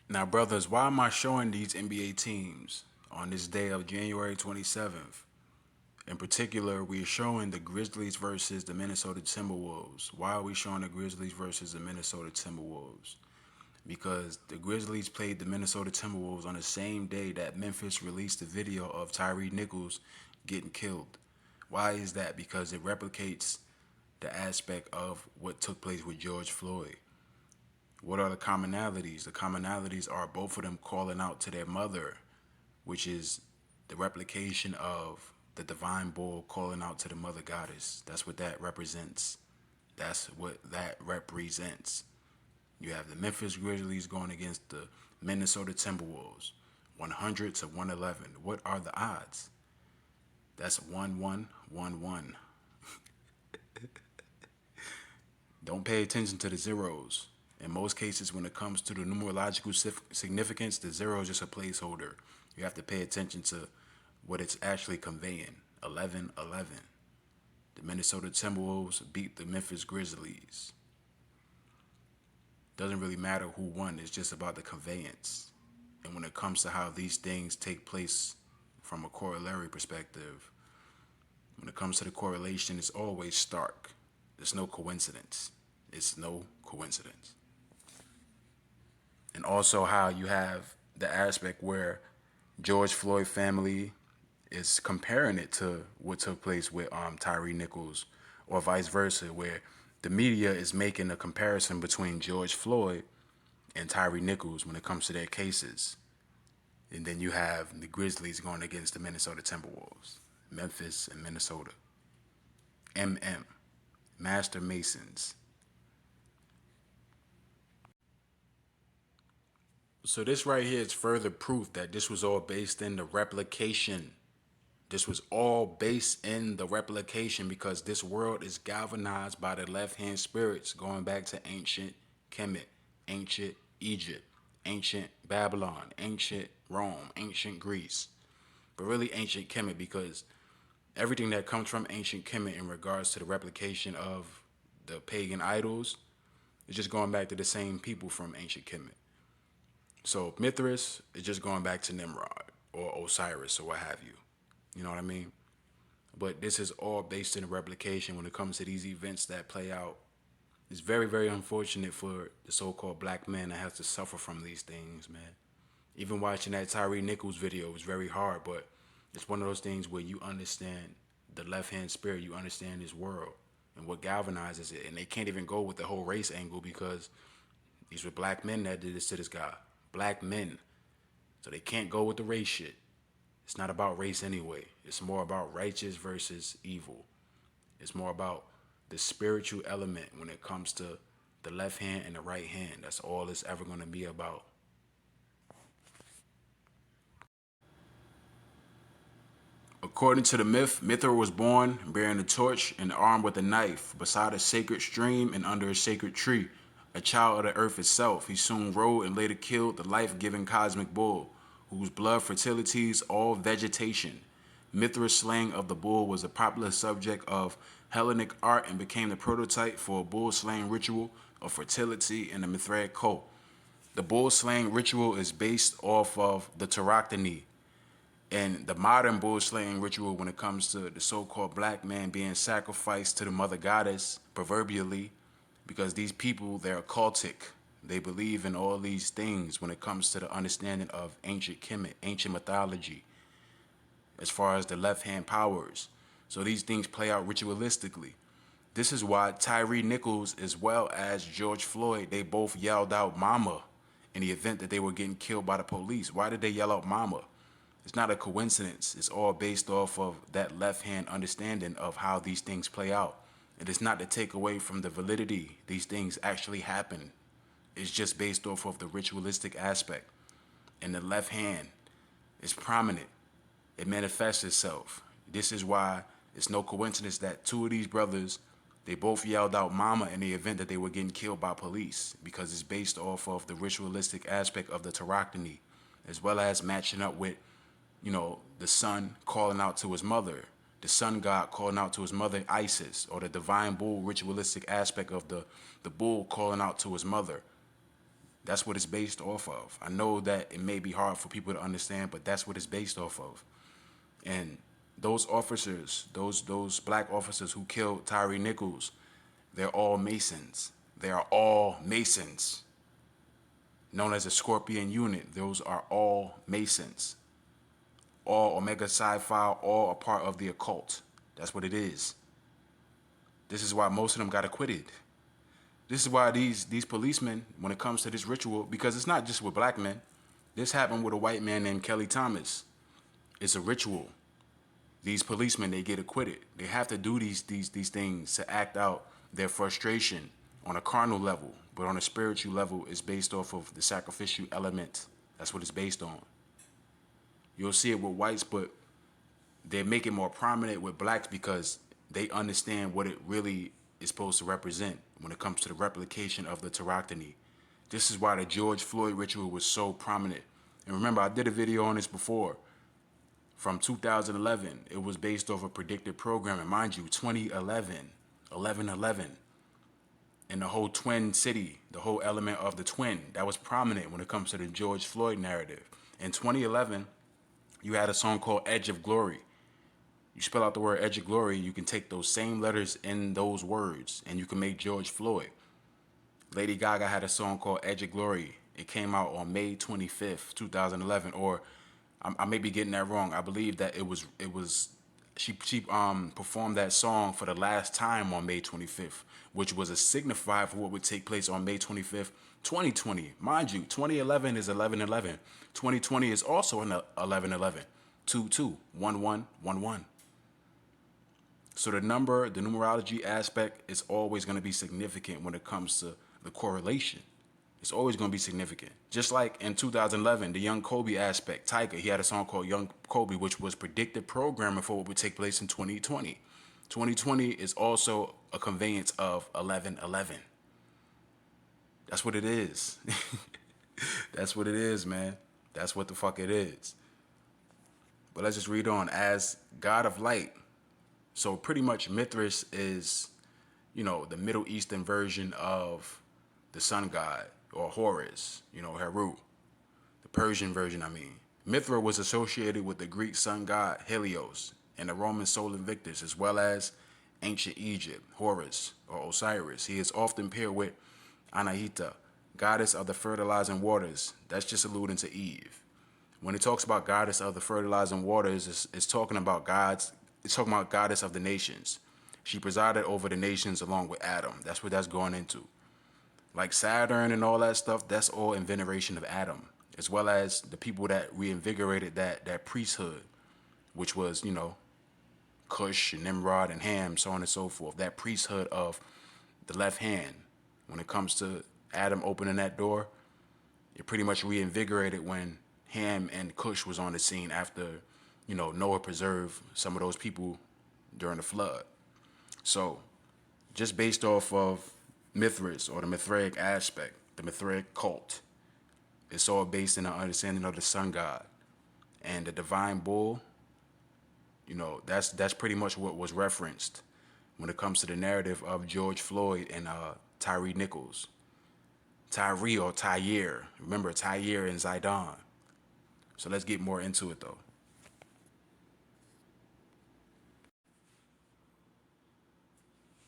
Now, brothers, why am I showing these NBA teams on this day of January 27th? In particular, we are showing the Grizzlies versus the Minnesota Timberwolves. Why are we showing the Grizzlies versus the Minnesota Timberwolves? Because the Grizzlies played the Minnesota Timberwolves on the same day that Memphis released the video of Tyre Nichols getting killed. Why is that? Because it replicates the aspect of what took place with George Floyd. What are the commonalities? The commonalities are both of them calling out to their mother, which is the replication of the divine bull calling out to the mother goddess. That's what that represents. That's what that represents. You have the Memphis Grizzlies going against the Minnesota Timberwolves, 100 to 111. What are the odds? That's 1-1-1-1. Don't pay attention to the zeros. In most cases, when it comes to the numerological significance, the zero is just a placeholder. You have to pay attention to what it's actually conveying. 11-11. The Minnesota Timberwolves beat the Memphis Grizzlies. Doesn't really matter who won, it's just about the conveyance. And when it comes to how these things take place from a corollary perspective, when it comes to the correlation, it's always stark. There's no coincidence. It's no coincidence. And also how you have the aspect where George Floyd family is comparing it to what took place with Tyre Nichols, or vice versa, where the media is making a comparison between George Floyd and Tyre Nichols when it comes to their cases. And then you have the Grizzlies going against the Minnesota Timberwolves, Memphis and Minnesota. MM, Master Masons. So this right here is further proof that this was all based in the replication. This was all based in the replication because this world is galvanized by the left-hand spirits going back to ancient Kemet, ancient Egypt, ancient Babylon, ancient Rome, ancient Greece. But really ancient Kemet because everything that comes from ancient Kemet in regards to the replication of the pagan idols is just going back to the same people from ancient Kemet. So Mithras is just going back to Nimrod or Osiris or what have you. You know what I mean? But this is all based in a replication when it comes to these events that play out. It's very, very unfortunate for the so-called black man that has to suffer from these things, man. Even watching that Tyre Nichols video was very hard, but it's one of those things where you understand the left-hand spirit, you understand this world and what galvanizes it. And they can't even go with the whole race angle because these were black men that did this to this guy. Black men. So they can't go with the race shit. It's not about race anyway. It's more about righteous versus evil. It's more about the spiritual element when it comes to the left hand and the right hand. That's all it's ever going to be about. According to the myth, Mithra was born bearing a torch and armed with a knife beside a sacred stream and under a sacred tree. A child of the earth itself, he soon rode and later killed the life-giving cosmic bull, whose blood fertilities all vegetation. Mithra's slaying of the bull was a popular subject of Hellenic art and became the prototype for a bull slaying ritual of fertility in the Mithraic cult. The bull slaying ritual is based off of the Tauroctony, and the modern bull slaying ritual when it comes to the so-called black man being sacrificed to the mother goddess, proverbially, because these people, they're occultic. They believe in all these things when it comes to the understanding of ancient Kemet, ancient mythology, as far as the left-hand powers. So these things play out ritualistically. This is why Tyre Nichols as well as George Floyd, they both yelled out mama in the event that they were getting killed by the police. Why did they yell out mama? It's not a coincidence. It's all based off of that left-hand understanding of how these things play out. It is not to take away from the validity. These things actually happen. It's just based off of the ritualistic aspect. And the left hand is prominent. It manifests itself. This is why it's no coincidence that two of these brothers, they both yelled out mama in the event that they were getting killed by police, because it's based off of the ritualistic aspect of the Tauroctony, as well as matching up with, you know, the son calling out to his mother, the sun god calling out to his mother Isis, or the divine bull ritualistic aspect of the bull calling out to his mother. That's what it's based off of. I know that it may be hard for people to understand, but that's what it's based off of. And those officers, those black officers who killed Tyre Nichols, they're all Masons. They are all Masons. Known as a Scorpion unit. Those are all Masons. All Omega Psi Phi, all a part of the occult. That's what it is. This is why most of them got acquitted. This is why these policemen, when it comes to this ritual, because it's not just with black men. This happened with a white man named Kelly Thomas. It's a ritual. These policemen, they get acquitted. They have to do these things to act out their frustration on a carnal level, but on a spiritual level, it's based off of the sacrificial element. That's what it's based on. You'll see it with whites, but they make it more prominent with blacks because they understand what it really is supposed to represent when it comes to the replication of the Tauroctony. This is why the George Floyd ritual was so prominent. And remember, I did a video on this before. From 2011, it was based off a predictive program. And mind you, 2011, 11/11, and the whole twin city, the whole element of the twin, that was prominent when it comes to the George Floyd narrative. In 2011, you had a song called Edge of Glory. You spell out the word Edge of Glory, you can take those same letters in those words, and you can make George Floyd. Lady Gaga had a song called Edge of Glory. It came out on May 25th, 2011, or I may be getting that wrong. I believe that it was she performed that song for the last time on May 25th, which was a signifier for what would take place on May 25th, 2020. Mind you, 2011 is 11/11. 2020 is also an 11/11. 2/2, 1/1. So the numerology aspect is always going to be significant when it comes to the correlation. It's always going to be significant. Just like in 2011, the Young Kobe aspect, Tyre, he had a song called Young Kobe, which was predictive programming for what would take place in 2020. 2020 is also a conveyance of 11/11. That's what it is. That's what it is, man. That's what the fuck it is. But let's just read on. As God of light, so pretty much Mithras is, the Middle Eastern version of the sun god, or Horus, Heru. The Persian version, I mean. Mithra was associated with the Greek sun god Helios and the Roman Sol Invictus, as well as ancient Egypt, Horus, or Osiris. He is often paired with Anahita, goddess of the fertilizing waters. That's just alluding to Eve. When it talks about goddess of the fertilizing waters, it's talking about goddess of the nations. She presided over the nations along with Adam. That's what that's going into. Like Saturn and all that stuff, that's all in veneration of Adam, as well as the people that reinvigorated that priesthood, which was, Cush and Nimrod and Ham, so on and so forth. That priesthood of the left hand. When it comes to Adam opening that door, it pretty much reinvigorated when Ham and Cush was on the scene after, Noah preserved some of those people during the flood. So, just based off of Mithras, or the Mithraic aspect, the Mithraic cult, it's all based in an understanding of the sun god. And the divine bull, that's pretty much what was referenced when it comes to the narrative of George Floyd and Tyre Nichols. Tyre, or Tyre. Remember, Tyre and Zidon. So let's get more into it, though.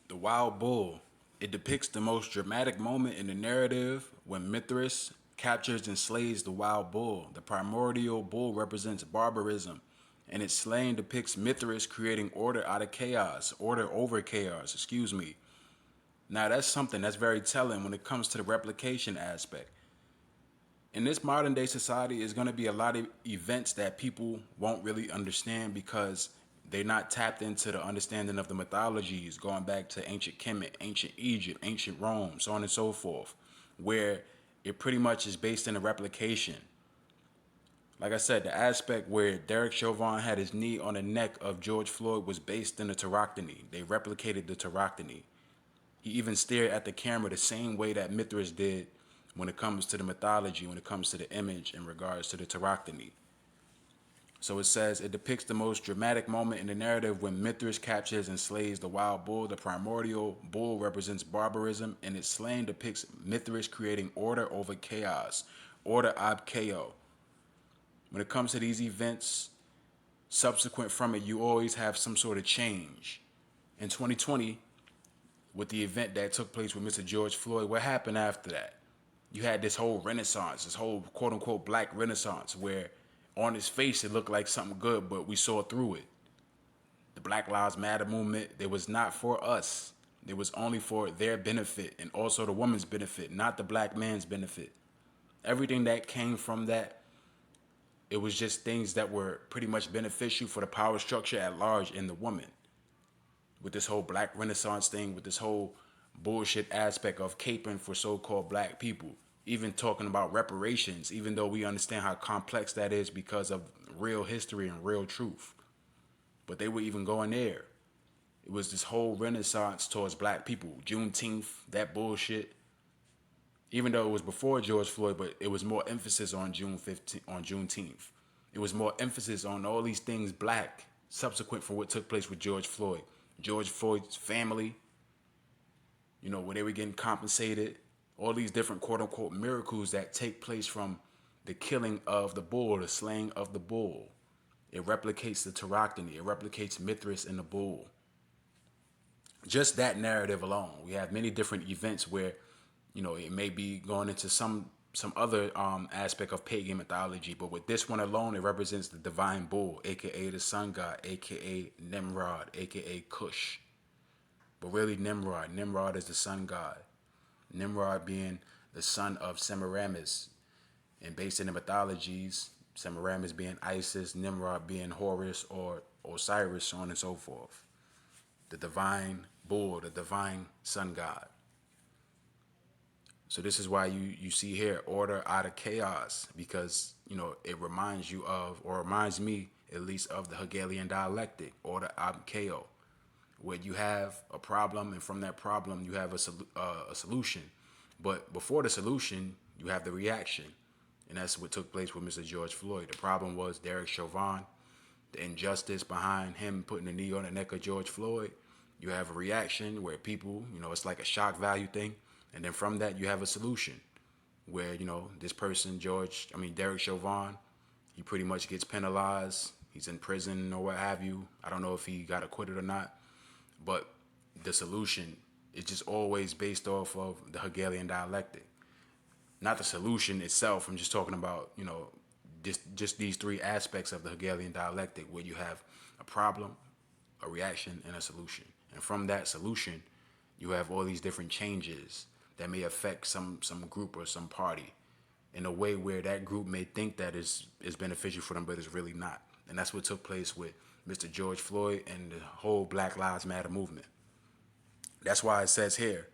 The wild bull. It depicts the most dramatic moment in the narrative when Mithras captures and slays the wild bull. The primordial bull represents barbarism, and its slaying depicts Mithras creating order out of chaos, order over chaos, excuse me. Now that's something that's very telling when it comes to the replication aspect. In this modern day society, is going to be a lot of events that people won't really understand because they're not tapped into the understanding of the mythologies going back to ancient Kemet, ancient Egypt, ancient Rome, so on and so forth, where it pretty much is based in a replication. Like I said, the aspect where Derek Chauvin had his knee on the neck of George Floyd was based in the Tauroctony. They replicated the Tauroctony. He even stared at the camera the same way that Mithras did when it comes to the mythology, when it comes to the image in regards to the Tauroctony. So it says it depicts the most dramatic moment in the narrative when Mithras captures and slays the wild bull. The primordial bull represents barbarism, and its slaying depicts Mithras creating order over chaos, order ab chaos. When it comes to these events, subsequent from it, you always have some sort of change. In 2020, with the event that took place with Mr. George Floyd, what happened after that? You had this whole renaissance, this whole quote unquote black renaissance, where on its face it looked like something good, but we saw through it. The Black Lives Matter movement, it was not for us. It was only for their benefit and also the woman's benefit, not the black man's benefit. Everything that came from that, it was just things that were pretty much beneficial for the power structure at large in the woman. With this whole black renaissance thing, with this whole bullshit aspect of caping for so-called black people, even talking about reparations, even though we understand how complex that is because of real history and real truth. But they were even going there. It was this whole renaissance towards black people. Juneteenth, that bullshit. Even though it was before George Floyd, but it was more emphasis on Juneteenth. It was more emphasis on all these things black, subsequent from what took place with George Floyd. George Floyd's family, where they were getting compensated, all these different quote unquote miracles that take place from the killing of the bull, the slaying of the bull. It replicates the Tauroctony, it replicates Mithras and the bull. Just that narrative alone. We have many different events where, it may be going into some other aspect of pagan mythology, but with this one alone, it represents the divine bull, aka the sun god, aka Nimrod, aka Cush. But really Nimrod. Nimrod is the sun god. Nimrod being the son of Semiramis. And based in the mythologies, Semiramis being Isis, Nimrod being Horus or Osiris, so on and so forth. The divine bull, the divine sun god. So this is why you see here order out of chaos, because it reminds you of, or reminds me at least, of the Hegelian dialectic, order out of chaos, where you have a problem, and from that problem you have a solution. But before the solution, you have the reaction, and that's what took place with Mr. George Floyd. The problem was Derek Chauvin, the injustice behind him putting a knee on the neck of George Floyd. You have a reaction where people, it's like a shock value thing. And then from that, you have a solution where, this person, Derek Chauvin, he pretty much gets penalized. He's in prison or what have you. I don't know if he got acquitted or not. But the solution is just always based off of the Hegelian dialectic. Not the solution itself. I'm just talking about, just these three aspects of the Hegelian dialectic, where you have a problem, a reaction, and a solution. And from that solution, you have all these different changes that may affect some group or some party in a way where that group may think that is beneficial for them, but it's really not. And that's what took place with Mr. George Floyd and the whole Black Lives Matter movement. That's why it says here,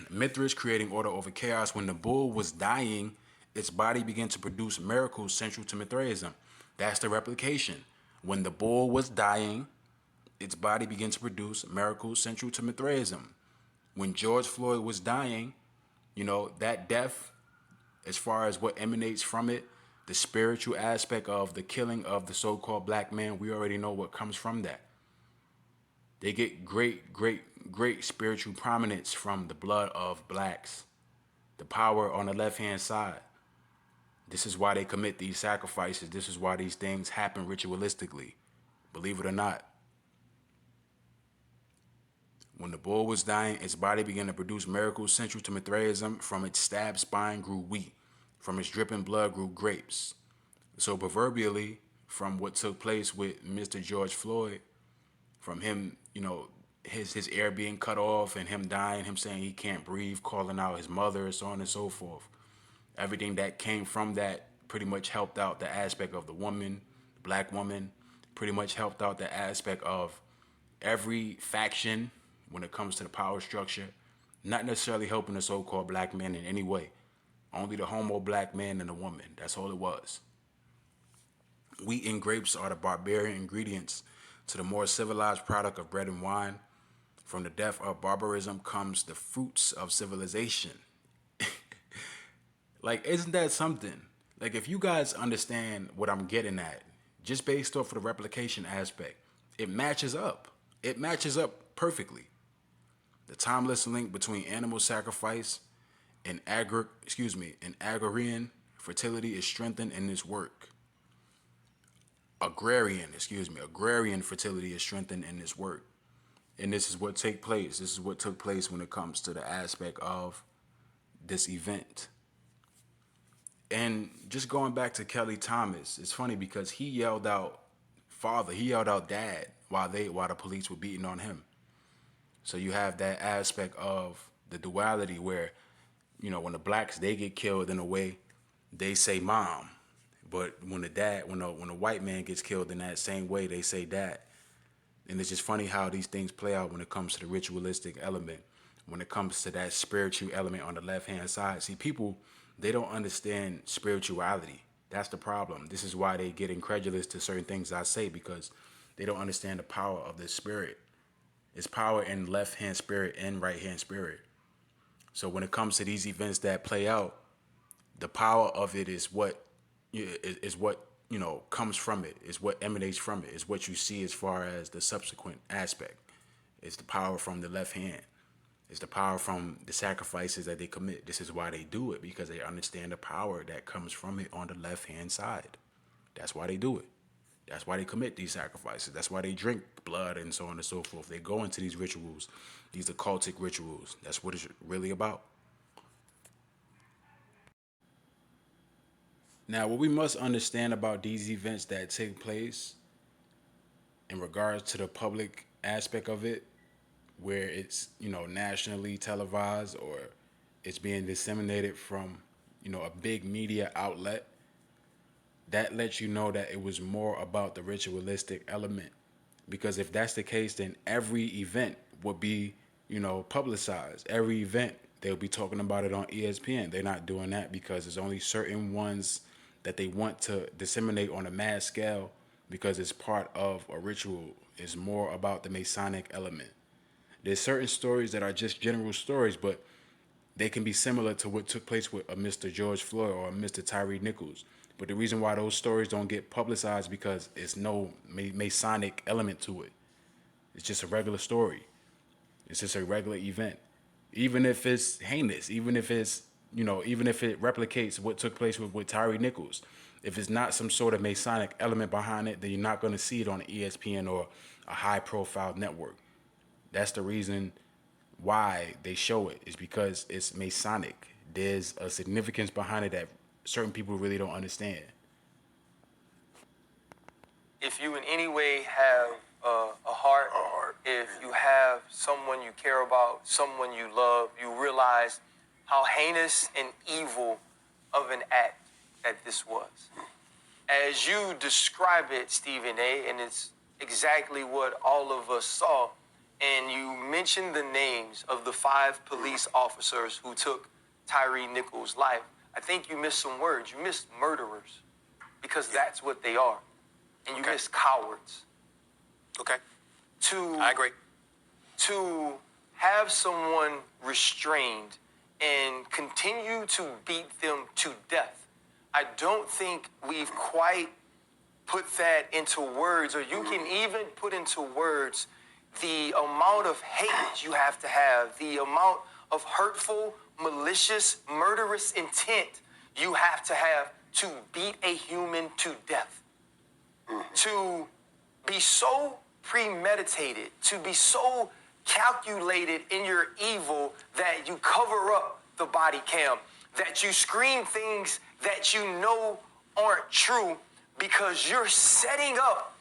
Mithras creating order over chaos. When the bull was dying, its body began to produce miracles central to Mithraism. That's the replication. When the bull was dying, its body began to produce miracles central to Mithraism. When George Floyd was dying, that death, as far as what emanates from it, the spiritual aspect of the killing of the so-called black man, we already know what comes from that. They get great, great, great spiritual prominence from the blood of blacks. The power on the left-hand side. This is why they commit these sacrifices. This is why these things happen ritualistically. Believe it or not. When the bull was dying, its body began to produce miracles central to Mithraism. From its stabbed spine grew wheat. From its dripping blood grew grapes. So proverbially, from what took place with Mr. George Floyd, from him, his air being cut off and him dying, him saying he can't breathe, calling out his mother, so on and so forth. Everything that came from that pretty much helped out the aspect of the woman, the black woman, pretty much helped out the aspect of every faction when it comes to the power structure, not necessarily helping the so-called black man in any way. Only the homo black man and the woman. That's all it was. Wheat and grapes are the barbarian ingredients to the more civilized product of bread and wine. From the death of barbarism comes the fruits of civilization. Like, isn't that something? Like, if you guys understand what I'm getting at, just based off of the replication aspect. It matches up. It matches up perfectly. The timeless link between animal sacrifice and agrarian fertility is strengthened in this work. Agrarian fertility is strengthened in this work. And this is what take place. This is what took place when it comes to the aspect of this event. And just going back to Kelly Thomas, it's funny because he yelled out father, he yelled out dad while the police were beating on him. So you have that aspect of the duality where, when the blacks they get killed in a way, they say mom. But when the white man gets killed in that same way, they say dad. And it's just funny how these things play out when it comes to the ritualistic element, when it comes to that spiritual element on the left-hand side. See, people, they don't understand spirituality. That's the problem. This is why they get incredulous to certain things I say, because they don't understand the power of the spirit. It's power in left-hand spirit and right-hand spirit. So when it comes to these events that play out, the power of it is what comes from it, is what emanates from it, is what you see as far as the subsequent aspect. It's the power from the left hand. It's the power from the sacrifices that they commit. This is why they do it, because they understand the power that comes from it on the left hand side. That's why they do it. That's why they commit these sacrifices. That's why they drink blood and so on and so forth. They go into these rituals, these occultic rituals. That's what it's really about. Now, what we must understand about these events that take place in regards to the public aspect of it, where it's, nationally televised or it's being disseminated from, a big media outlet, that lets you know that it was more about the ritualistic element. Because if that's the case, then every event would be, publicized. Every event, they'll be talking about it on ESPN. They're not doing that because there's only certain ones that they want to disseminate on a mass scale because it's part of a ritual. It's more about the Masonic element. There's certain stories that are just general stories, but they can be similar to what took place with a Mr. George Floyd or a Mr. Tyre Nichols. But the reason why those stories don't get publicized because it's no Masonic element to it. It's just a regular story. It's just a regular event. Even if it's heinous, even if it replicates what took place with Tyre Nichols, if it's not some sort of Masonic element behind it, then you're not going to see it on ESPN or a high-profile network. That's the reason why they show it, is because it's Masonic. There's a significance behind it that certain people really don't understand. If you in any way have a heart, if you have someone you care about, someone you love, you realize how heinous and evil of an act that this was. As you describe it, Stephen A., and it's exactly what all of us saw, and you mentioned the names of the 5 police officers who took Tyre Nichols' life, I think you missed some words. You missed murderers, because that's what they are. And you missed cowards. Okay. To I agree. To have someone restrained and continue to beat them to death, I don't think we've quite put that into words, or you can even put into words the amount of hate you have to have, the amount of hurtful, malicious, murderous intent you have to beat a human to death. To be so premeditated, to be so calculated in your evil that you cover up the body cam, that you scream things that you know aren't true because you're setting up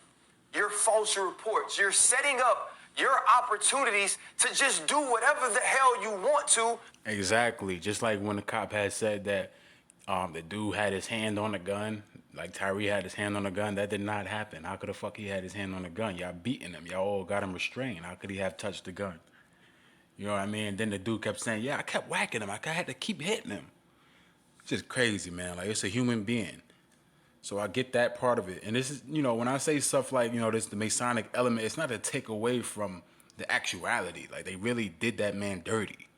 your false reports. You're setting up your opportunities to just do whatever the hell you want to. Exactly. Just like when the cop had said that the dude had his hand on the gun, like Tyre had his hand on the gun, that did not happen. How could the fuck he had his hand on the gun? Y'all beating him. Y'all all got him restrained. How could he have touched the gun? You know what I mean? And then the dude kept saying, yeah, I kept whacking him. I had to keep hitting him. It's just crazy, man. Like, it's a human being. So I get that part of it. And this is, when I say stuff like, this the Masonic element, it's not to take away from the actuality. Like, they really did that man dirty.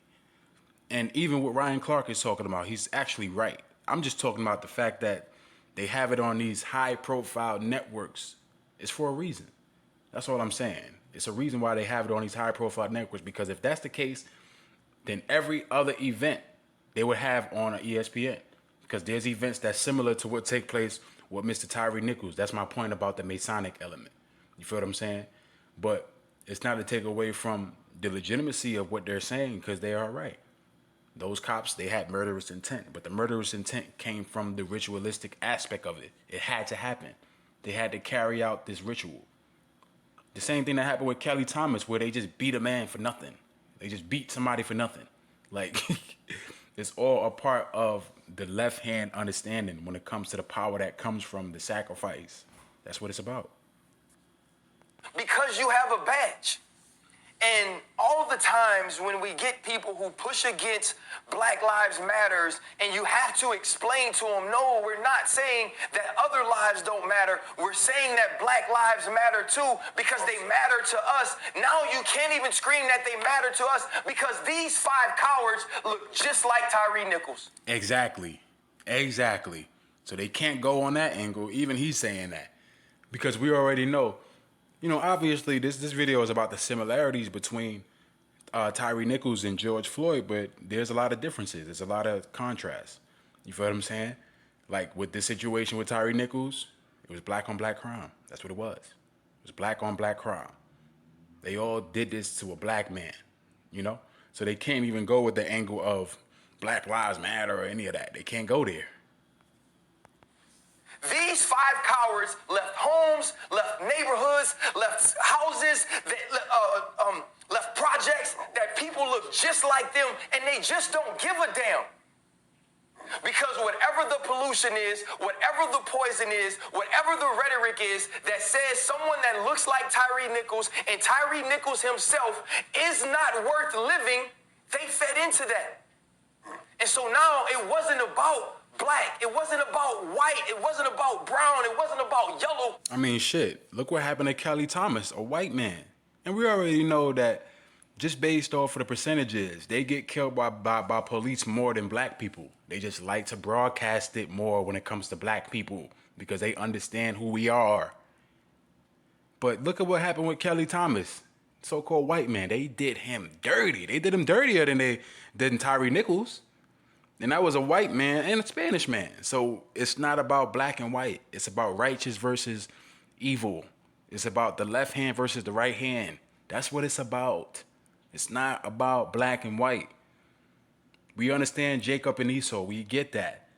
And even what Ryan Clark is talking about, he's actually right. I'm just talking about the fact that they have it on these high-profile networks. It's for a reason. That's all I'm saying. It's a reason why they have it on these high-profile networks, because if that's the case, then every other event they would have on ESPN, because there's events that's similar to what take place with Mr. Tyre Nichols. That's my point about the Masonic element. You feel what I'm saying? But it's not to take away from the legitimacy of what they're saying, because they are right. Those cops, they had murderous intent, but the murderous intent came from the ritualistic aspect of it. It had to happen. They had to carry out this ritual. The same thing that happened with Kelly Thomas, where they just beat a man for nothing. They just beat somebody for nothing. Like, it's all a part of the left-hand understanding when it comes to the power that comes from the sacrifice. That's what it's about. Because you have a badge. And all the times when we get people who push against Black Lives Matters, and you have to explain to them, no, we're not saying that other lives don't matter. We're saying that Black Lives matter too, because they matter to us. Now you can't even scream that they matter to us, because these 5 cowards look just like Tyre Nichols. Exactly. So they can't go on that angle. Even he's saying that, because we already know. You know, obviously, this video is about the similarities between Tyre Nichols and George Floyd, but there's a lot of differences. There's a lot of contrast. You feel what I'm saying? Like with this situation with Tyre Nichols, it was black on black crime. That's what it was. It was black on black crime. They all did this to a black man, you know? So they can't even go with the angle of Black Lives Matter or any of that. They can't go there. These 5 cowards left homes, left neighborhoods, left houses, left projects that people look just like them, and they just don't give a damn. Because whatever the pollution is, whatever the poison is, whatever the rhetoric is that says someone that looks like Tyre Nichols and Tyre Nichols himself is not worth living, they fed into that. And so now it wasn't about black, it wasn't about white, it wasn't about brown, it wasn't about yellow. I mean, shit, look what happened to Kelly Thomas, a white man. And we already know that just based off of the percentages, they get killed by police more than black people. They just like to broadcast it more when it comes to black people, because they understand who we are. But look at what happened with Kelly Thomas, so-called white man. They did him dirty. They did him dirtier than Tyre Nichols. And that was a white man and a Spanish man. So it's not about black and white. It's about righteous versus evil. It's about the left hand versus the right hand. That's what it's about. It's not about black and white. We understand Jacob and Esau. We get that.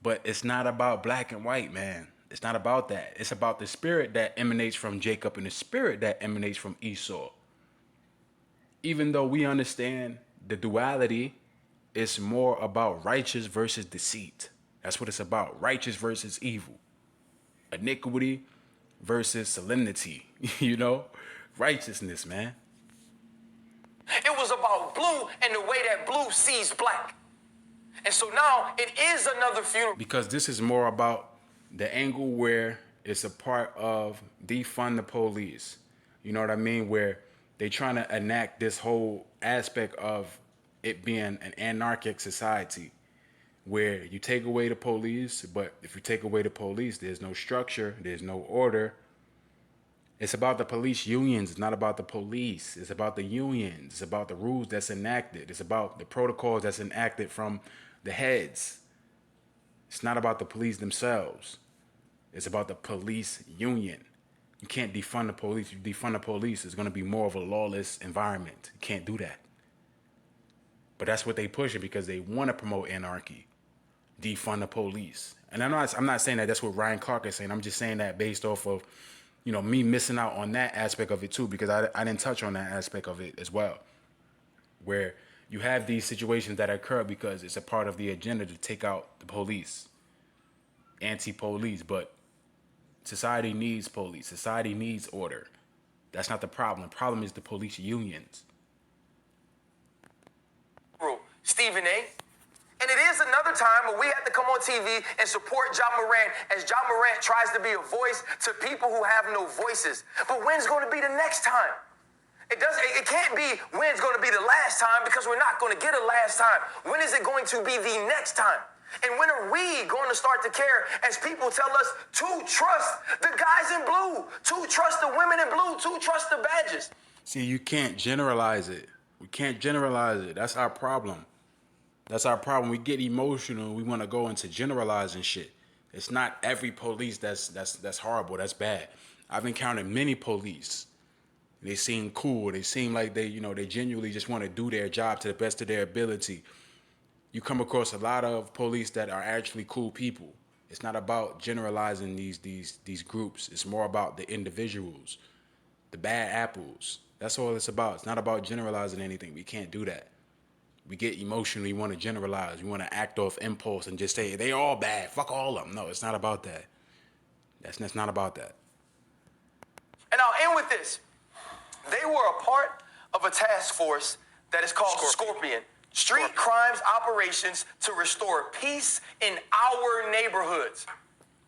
But it's not about black and white, man. It's not about that. It's about the spirit that emanates from Jacob and the spirit that emanates from Esau. Even though we understand the duality, it's more about righteous versus deceit. That's what it's about. Righteous versus evil. Iniquity versus solemnity. You know? Righteousness, man. It was about blue and the way that blue sees black. And so now it is another funeral. Because this is more about the angle where it's a part of defund the police. You know what I mean? Where they trying to enact this whole aspect of it being an anarchic society where you take away the police, but if you take away the police, there's no structure, there's no order. It's about the police unions. It's not about the police. It's about the unions. It's about the rules that's enacted. It's about the protocols that's enacted from the heads. It's not about the police themselves. It's about the police union. You can't defund the police. You defund the police, it's going to be more of a lawless environment. You can't do that. But that's what they pushing, because they want to promote anarchy, defund the police. And I'm not saying that that's what Ryan Clark is saying. I'm just saying that based off of, you know, me missing out on that aspect of it too, because I didn't touch on that aspect of it as well, where you have these situations that occur because it's a part of the agenda to take out the police, anti-police. But society needs police. Society needs order. That's not the problem. The problem is the police unions. Stephen A. And it is another time where we have to come on TV and support Ja Morant as Ja Morant tries to be a voice to people who have no voices. But when's going to be the next time? It can't be when's going to be the last time, because we're not going to get a last time. When is it going to be the next time? And when are we going to start to care as people tell us to trust the guys in blue, to trust the women in blue, to trust the badges? See, you can't generalize it. We can't generalize it. That's our problem. That's our problem. We get emotional. We want to go into generalizing shit. It's not every police that's horrible. That's bad. I've encountered many police. They seem cool. They seem like they genuinely just want to do their job to the best of their ability. You come across a lot of police that are actually cool people. It's not about generalizing these groups. It's more about the individuals, the bad apples. That's all it's about. It's not about generalizing anything. We can't do that. We get emotional. We want to generalize. We want to act off impulse and just say they all bad. Fuck all of them. No, it's not about that. That's not about that. And I'll end with this. They were a part of a task force that is called Scorpion. Street Crimes Operations to restore peace in our neighborhoods.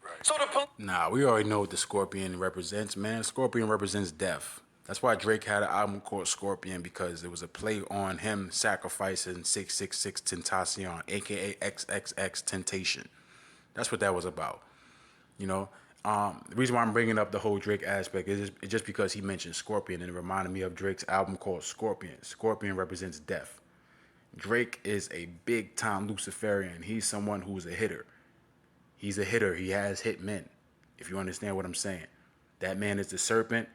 Right. So Nah, we already know what the Scorpion represents, man. Scorpion represents death. That's why Drake had an album called Scorpion, because it was a play on him sacrificing 666 Tentacion, aka XXX Temptation. That's what that was about. You know, the reason why I'm bringing up the whole Drake aspect is just because he mentioned Scorpion, and it reminded me of Drake's album called Scorpion. Scorpion represents death. Drake is a big time Luciferian. He's someone who's a hitter. He's a hitter. He has hit men, if you understand what I'm saying. That man is the serpent.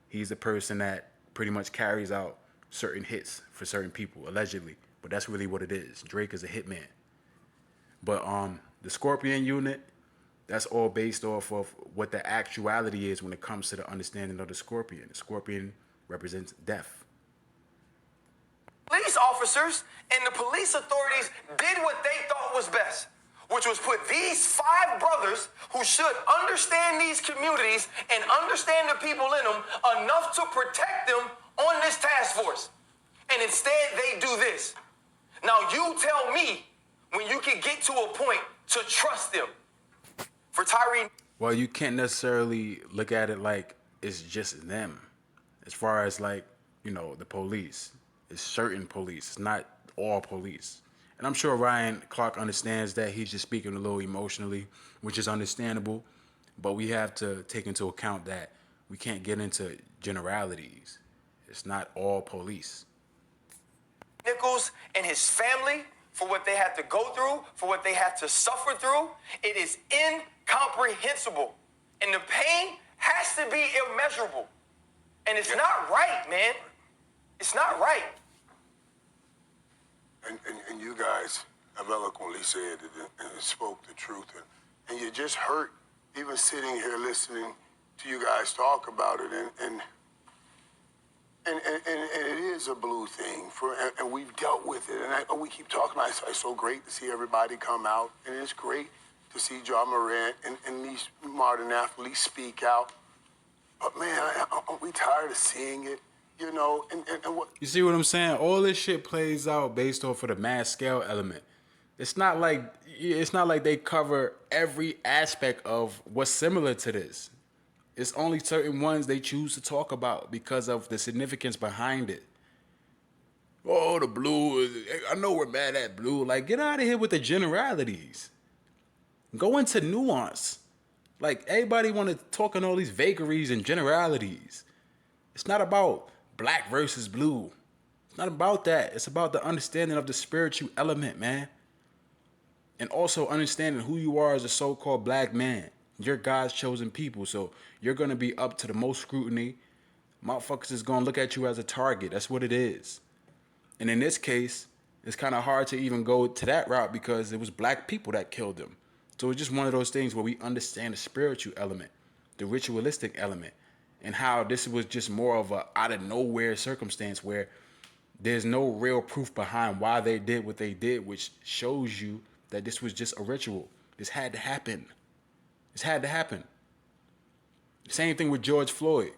He's the person that pretty much carries out certain hits for certain people, allegedly. But that's really what it is. Drake is a hitman. But the Scorpion unit, that's all based off of what the actuality is when it comes to the understanding of the Scorpion. The Scorpion represents death. Police officers and the police authorities did what they thought was best, which was put these 5 brothers who should understand these communities and understand the people in them enough to protect them on this task force. And instead, they do this. Now, you tell me when you can get to a point to trust them. For Tyre. Well, you can't necessarily look at it like it's just them. As far as the police. It's certain police. It's not all police. And I'm sure Ryan Clark understands that. He's just speaking a little emotionally, which is understandable. But we have to take into account that we can't get into generalities. It's not all police. Nichols and his family, for what they had to go through, for what they had to suffer through, it is incomprehensible. And the pain has to be immeasurable. And it's not right, man. It's not right. And you guys have eloquently said it and spoke the truth. And you just hurt even sitting here listening to you guys talk about it. And it is a blue thing, and we've dealt with it. And we keep talking about it. It's so great to see everybody come out. And it's great to see John Morant and these modern athletes speak out. But, man, aren't we tired of seeing it? You know, and what... You see what I'm saying? All this shit plays out based off of the mass scale element. It's not like they cover every aspect of what's similar to this. It's only certain ones they choose to talk about because of the significance behind it. Oh, the blue, I know we're mad at blue. Like, get out of here with the generalities. Go into nuance. Like, everybody want to talk on all these vagaries and generalities. It's not about black versus blue. It's not about that. It's about the understanding of the spiritual element, man. And also understanding who you are as a so-called black man. You're God's chosen people, so you're going to be up to the most scrutiny. Motherfuckers is going to look at you as a target. That's what it is. And in this case, it's kind of hard to even go to that route because it was black people that killed them. So it's just one of those things where we understand the spiritual element, the ritualistic element, and how this was just more of a out of nowhere circumstance where there's no real proof behind why they did what they did, which shows you that this was just a ritual. This had to happen. This had to happen. Same thing with George Floyd.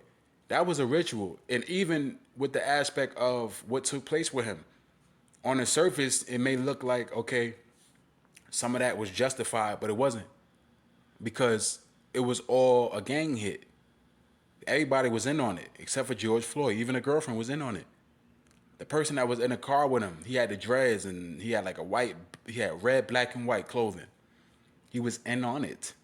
That was a ritual. And even with the aspect of what took place with him, on the surface, it may look like, okay, some of that was justified, but it wasn't. Because it was all a gang hit. Everybody was in on it, except for George Floyd. Even the girlfriend was in on it. The person that was in the car with him, he had the dreads and he had like he had red, black, and white clothing. He was in on it.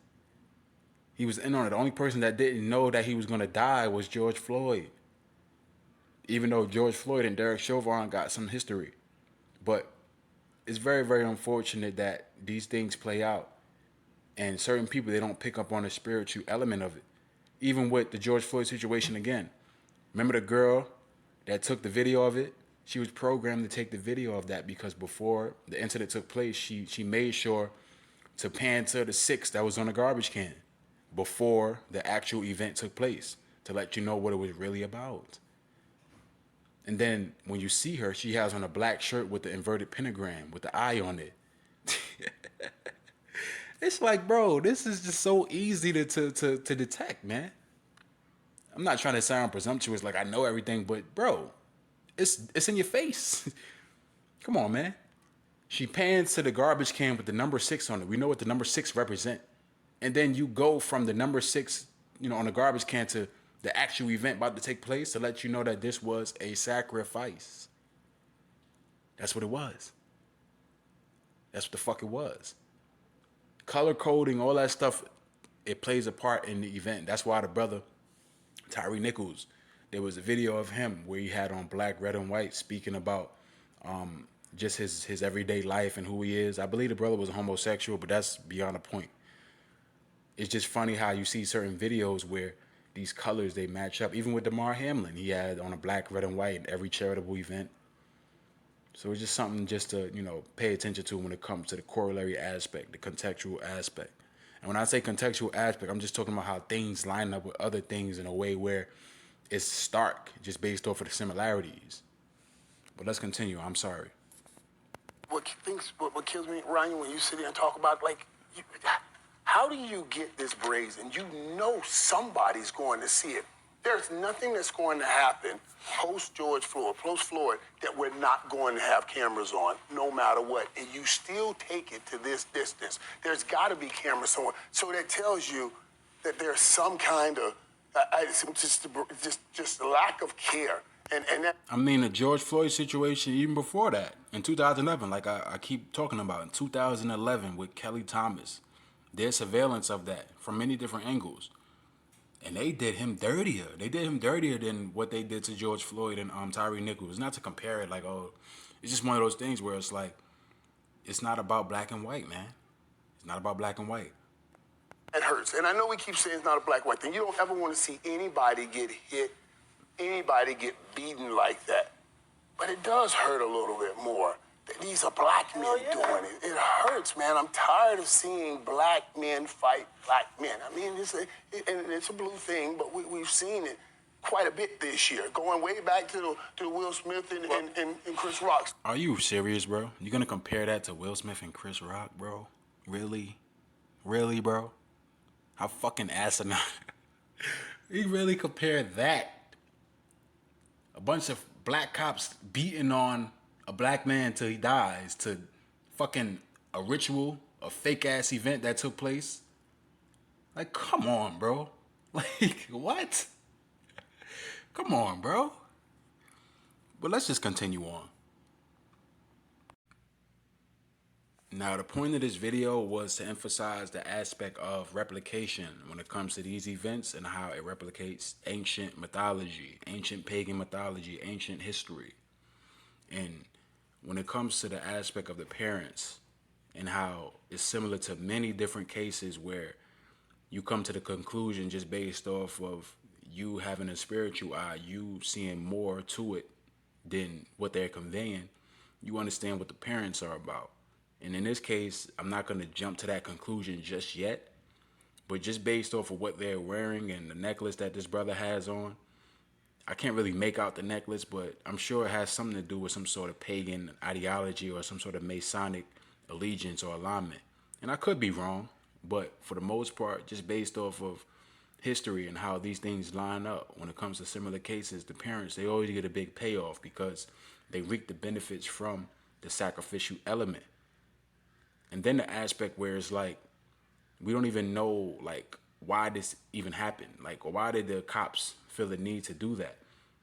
He was in on it. The only person that didn't know that he was going to die was George Floyd. Even though George Floyd and Derek Chauvin got some history. But it's very, very unfortunate that these things play out. And certain people, they don't pick up on the spiritual element of it. Even with the George Floyd situation again. Remember the girl that took the video of it? She was programmed to take the video of that because before the incident took place, she made sure to pan to the 6 that was on the garbage can before the actual event took place to let you know what it was really about. And then when you see her, she has on a black shirt with the inverted pentagram with the eye on it. It's like, bro, this is just so easy to detect, man. I'm not trying to sound presumptuous like I know everything, but bro, it's in your face. Come on, man. She pans to the garbage can with the number 6 on it. We know what the number 6 represent. And then you go from the number 6, on the garbage can to the actual event about to take place to let you know that this was a sacrifice. That's what it was. That's what the fuck it was. Color coding, all that stuff, it plays a part in the event. That's why the brother, Tyre Nichols, there was a video of him where he had on black, red, and white speaking about just his everyday life and who he is. I believe the brother was a homosexual, but that's beyond the point. It's just funny how you see certain videos where these colors, they match up. Even with Damar Hamlin, he had on a black, red, and white in every charitable event. So it's just something just to, pay attention to when it comes to the corollary aspect, the contextual aspect. And when I say contextual aspect, I'm just talking about how things line up with other things in a way where it's stark, just based off of the similarities. But let's continue. I'm sorry. What kills me, Ryan, when you sit here and talk about, how do you get this brazen? You know somebody's going to see it. There's nothing that's going to happen post Floyd, that we're not going to have cameras on, no matter what. And you still take it to this distance. There's got to be cameras somewhere. So that tells you that there's some kind of just lack of care. And that. I mean, the George Floyd situation, even before that, in 2011, like I keep talking about, in 2011 with Kelly Thomas, there's surveillance of that from many different angles. And they did him dirtier. They did him dirtier than what they did to George Floyd and Tyre Nichols. Not to compare it like, it's just one of those things where it's like, it's not about black and white, man. It's not about black and white. It hurts. And I know we keep saying it's not a black-white thing. You don't ever want to see anybody get hit, anybody get beaten like that. But it does hurt a little bit more that these are black men doing it. It hurts, man. I'm tired of seeing black men fight black men. I mean, it's a blue thing, but we've seen it quite a bit this year, going way back to Will Smith and Chris Rock. Are you serious, bro? You gonna compare that to Will Smith and Chris Rock, bro? Really? Really, bro? How fucking asinine. You really compare that? A bunch of black cops beating on a black man till he dies to fucking a ritual, a fake ass event that took place? Like, come on, bro. Like, what? Come on, bro. But let's just continue on. Now, the point of this video was to emphasize the aspect of replication when it comes to these events and how it replicates ancient mythology, ancient pagan mythology, ancient history. And when it comes to the aspect of the parents and how it's similar to many different cases where you come to the conclusion just based off of you having a spiritual eye, you seeing more to it than what they're conveying, you understand what the parents are about. And in this case, I'm not going to jump to that conclusion just yet, but just based off of what they're wearing and the necklace that this brother has on, I can't really make out the necklace, but I'm sure it has something to do with some sort of pagan ideology or some sort of Masonic allegiance or alignment. And I could be wrong, but for the most part, just based off of history and how these things line up when it comes to similar cases, the parents, they always get a big payoff because they reap the benefits from the sacrificial element. And then the aspect where it's like, we don't even know, like, why this even happened. Like, why did the cops feel the need to do that?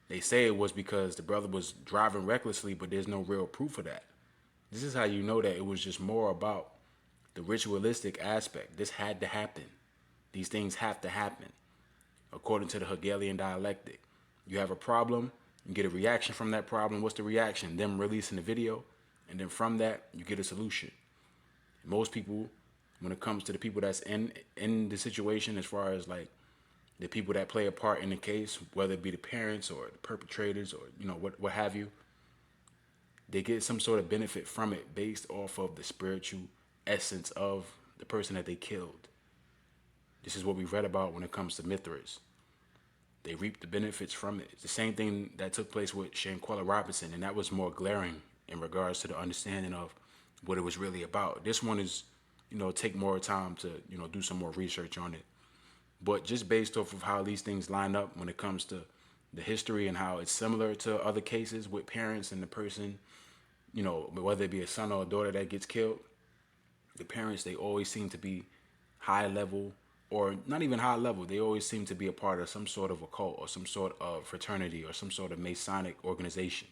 They say it was because the brother was driving recklessly, but there's no real proof of that. This is how you know that it was just more about the ritualistic aspect. This had to happen. These things have to happen. According to the Hegelian dialectic, you have a problem, you get a reaction from that problem. What's the reaction? Them releasing the video, and then from that, you get a solution. Most people, when it comes to the people that's in the situation, as far as like the people that play a part in the case, whether it be the parents or the perpetrators or what have you, they get some sort of benefit from it based off of the spiritual essence of the person that they killed. This is what we read about when it comes to Mithras. They reap the benefits from it. It's the same thing that took place with Shanquella Robinson, and that was more glaring in regards to the understanding of what it was really about. This one is, take more time to, do some more research on it. But just based off of how these things line up when it comes to the history and how it's similar to other cases with parents and the person, whether it be a son or a daughter that gets killed, the parents, they always seem to be high level, or not even high level. They always seem to be a part of some sort of a cult or some sort of fraternity or some sort of Masonic organization.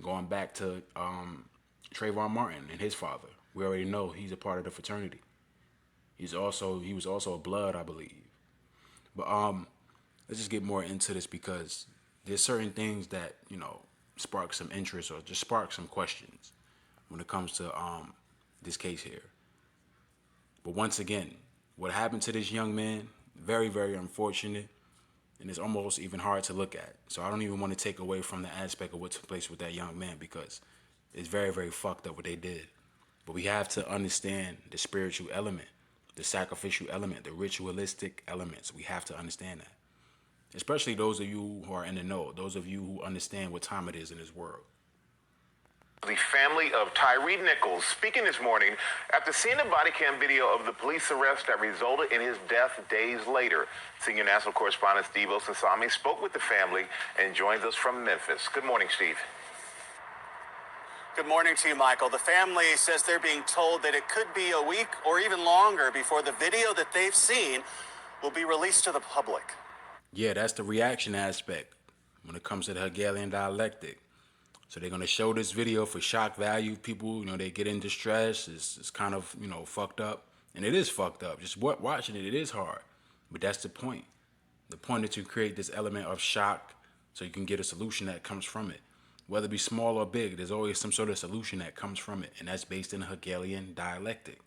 Going back to Trayvon Martin and his father, we already know he's a part of the fraternity. He was also a blood, I believe. But let's just get more into this, because there's certain things that spark some interest or just spark some questions when it comes to this case here. But once again, what happened to this young man, very, very unfortunate, and it's almost even hard to look at. So I don't even want to take away from the aspect of what took place with that young man, because it's very, very fucked up what they did. But we have to understand the spiritual element, the sacrificial element, the ritualistic elements. We have to understand that. Especially those of you who are in the know, those of you who understand what time it is in this world. The family of Tyre Nichols speaking this morning after seeing the body cam video of the police arrest that resulted in his death days later. Senior national correspondent Steve Osensami spoke with the family and joins us from Memphis. Good morning, Steve. Good morning to you, Michael. The family says they're being told that it could be a week or even longer before the video that they've seen will be released to the public. Yeah, that's the reaction aspect when it comes to the Hegelian dialectic. So they're going to show this video for shock value. People, they get in distress. It's kind of, fucked up. And it is fucked up. Just watching it is hard. But that's the point. The point is to create this element of shock so you can get a solution that comes from it. Whether it be small or big, there's always some sort of solution that comes from it. And that's based in the Hegelian dialectic.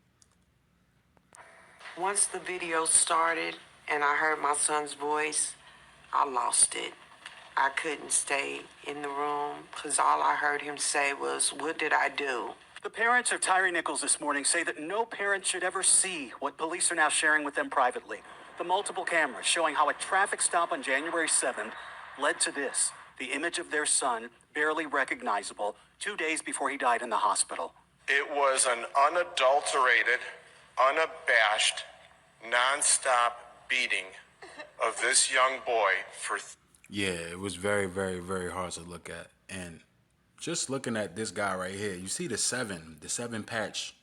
Once the video started and I heard my son's voice, I lost it. I couldn't stay in the room because all I heard him say was, "What did I do?" The parents of Tyre Nichols this morning say that no parent should ever see what police are now sharing with them privately. The multiple cameras showing how a traffic stop on January 7th led to this, the image of their son, barely recognizable, 2 days before he died in the hospital. It was an unadulterated, unabashed, nonstop beating of this young boy for... Yeah, it was very, very, very hard to look at. And just looking at this guy right here, you see the seven patch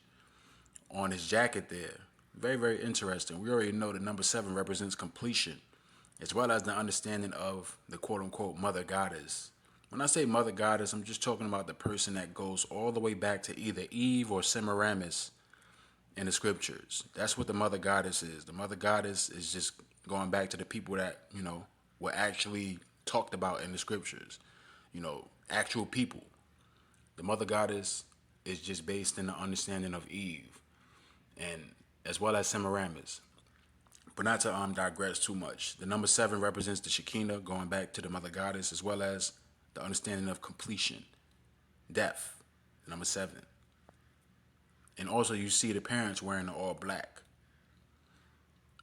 on his jacket there. Very, very interesting. We already know the number 7 represents completion, as well as the understanding of the quote-unquote mother goddess. When I say mother goddess, I'm just talking about the person that goes all the way back to either Eve or Semiramis in the scriptures. That's what the mother goddess is. The mother goddess is just going back to the people that, were actually talked about in the scriptures. Actual people. The mother goddess is just based in the understanding of Eve, and as well as Semiramis. But not to digress too much. The number 7 represents the Shekinah, going back to the mother goddess, as well as the understanding of completion, death, number 7. And also you see the parents wearing the all black.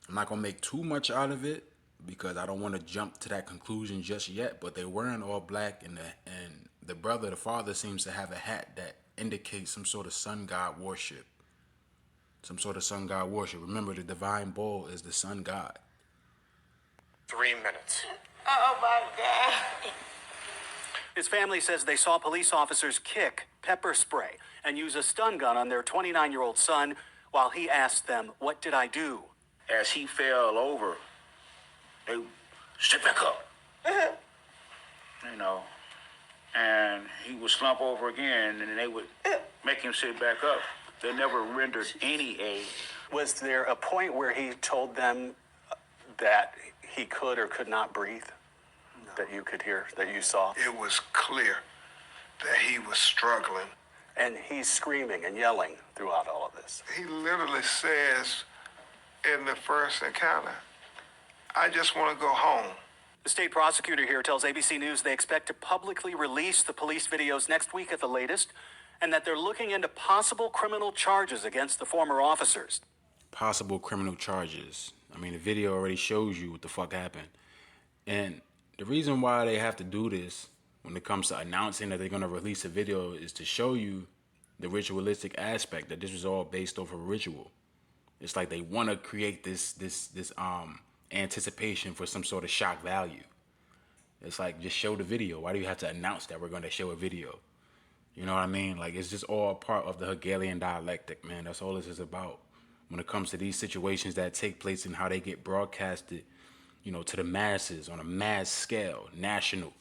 I'm not going to make too much out of it because I don't want to jump to that conclusion just yet, but they're wearing all black, and the brother, the father, seems to have a hat that indicates some sort of sun god worship. Some sort of sun god worship. Remember, the divine bull is the sun god. 3 minutes. Oh, my God. His family says they saw police officers kick pepper spray and use a stun gun on their 29-year-old son while he asked them, "What did I do?" As he fell over, they sit back up. you know, and he would slump over again, and then they would make him sit back up. They never rendered any aid. Was there a point where he told them that he could or could not breathe? No. That you could hear, that you saw? It was clear that he was struggling. And he's screaming and yelling throughout all of this. He literally says in the first encounter, I just want to go home. The state prosecutor here tells ABC News they expect to publicly release the police videos next week at the latest, and that they're looking into possible criminal charges against the former officers. Possible criminal charges. I mean, the video already shows you what the fuck happened. And the reason why they have to do this when it comes to announcing that they're going to release a video is to show you the ritualistic aspect, that this was all based off of a ritual. It's like they want to create this anticipation for some sort of shock value. It's like, just show the video. Why do you have to announce that we're going to show a video? You know what I mean? Like, it's just all part of the Hegelian dialectic, man. That's all this is about. When it comes to these situations that take place and how they get broadcasted, you know, to the masses on a mass scale, national,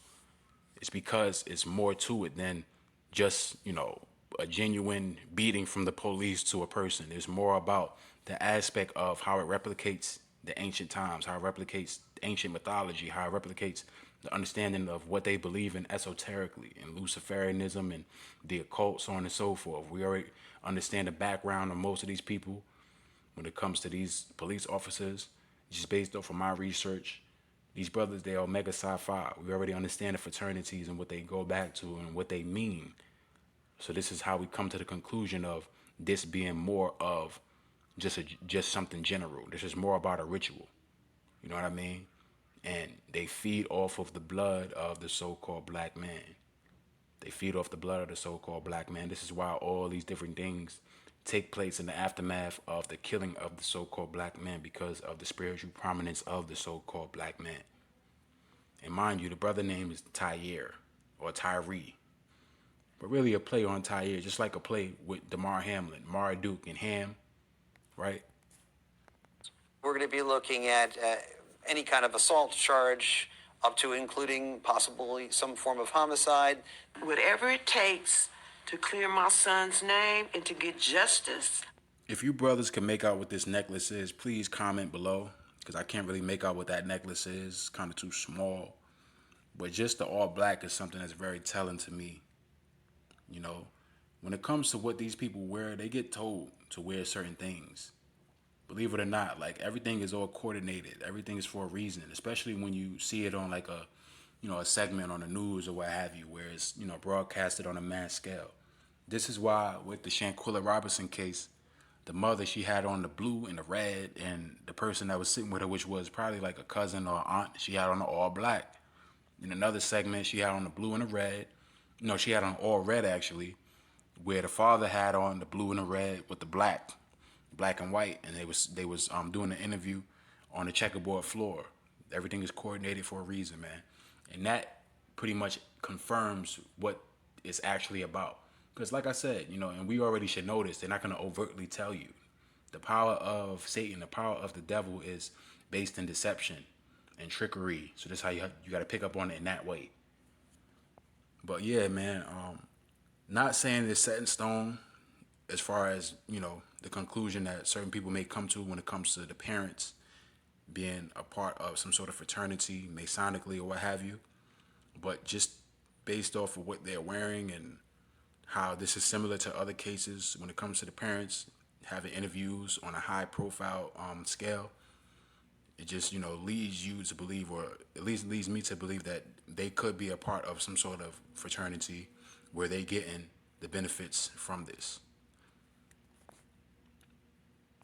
it's because it's more to it than just, you know, a genuine beating from the police to a person. It's more about the aspect of how it replicates the ancient times, how it replicates ancient mythology, how it replicates the understanding of what they believe in esoterically, and Luciferianism and the occult, so on and so forth. We already understand the background of most of these people when it comes to these police officers, just based off of my research. These brothers, they are Omega Psi Phi. We already understand the fraternities and what they go back to and what they mean. So this is how we come to the conclusion of this being more of just something general. This is more about a ritual. You know what I mean? And they feed off of the blood of the so-called black man. They feed off the blood of the so-called black man. This is why all these different things take place in the aftermath of the killing of the so-called black man, because of the spiritual prominence of the so-called black man. And mind you, the brother name is Tyre or Tyre, but really a play on Tyre, just like a play with Damar Hamlin, Marduk and Ham, right? We're going to be looking at any kind of assault charge, up to including possibly some form of homicide. Whatever it takes to clear my son's name and to get justice. If you brothers can make out what this necklace is, please comment below, because I can't really make out what that necklace is. It's kind of too small. But just the all black is something that's very telling to me. You know, when it comes to what these people wear, they get told to wear certain things. Believe it or not, like, everything is all coordinated. Everything is for a reason, especially when you see it on like a, you know, a segment on the news or what have you, where it's, you know, broadcasted on a mass scale. This is why with the Shanquilla Robinson case, the mother, she had on the blue and the red, and the person that was sitting with her, which was probably like a cousin or aunt, she had on the all black. In another segment, she had on the blue and the red. No, she had on all red, actually, where the father had on the blue and the red with the black and white, and they was doing an interview on the checkerboard floor. Everything is coordinated for a reason, man. And that pretty much confirms what it's actually about. Because like I said, you know, and we already should know this, they're not going to overtly tell you. The power of Satan, the power of the devil is based in deception and trickery. So that's how you got to pick up on it in that way. But yeah, man, not saying it's set in stone as far as, you know, the conclusion that certain people may come to when it comes to the parents being a part of some sort of fraternity, Masonically or what have you. But just based off of what they're wearing and how this is similar to other cases when it comes to the parents having interviews on a high profile scale, it just, you know, leads you to believe, or at least leads me to believe, that they could be a part of some sort of fraternity where they getting the benefits from this.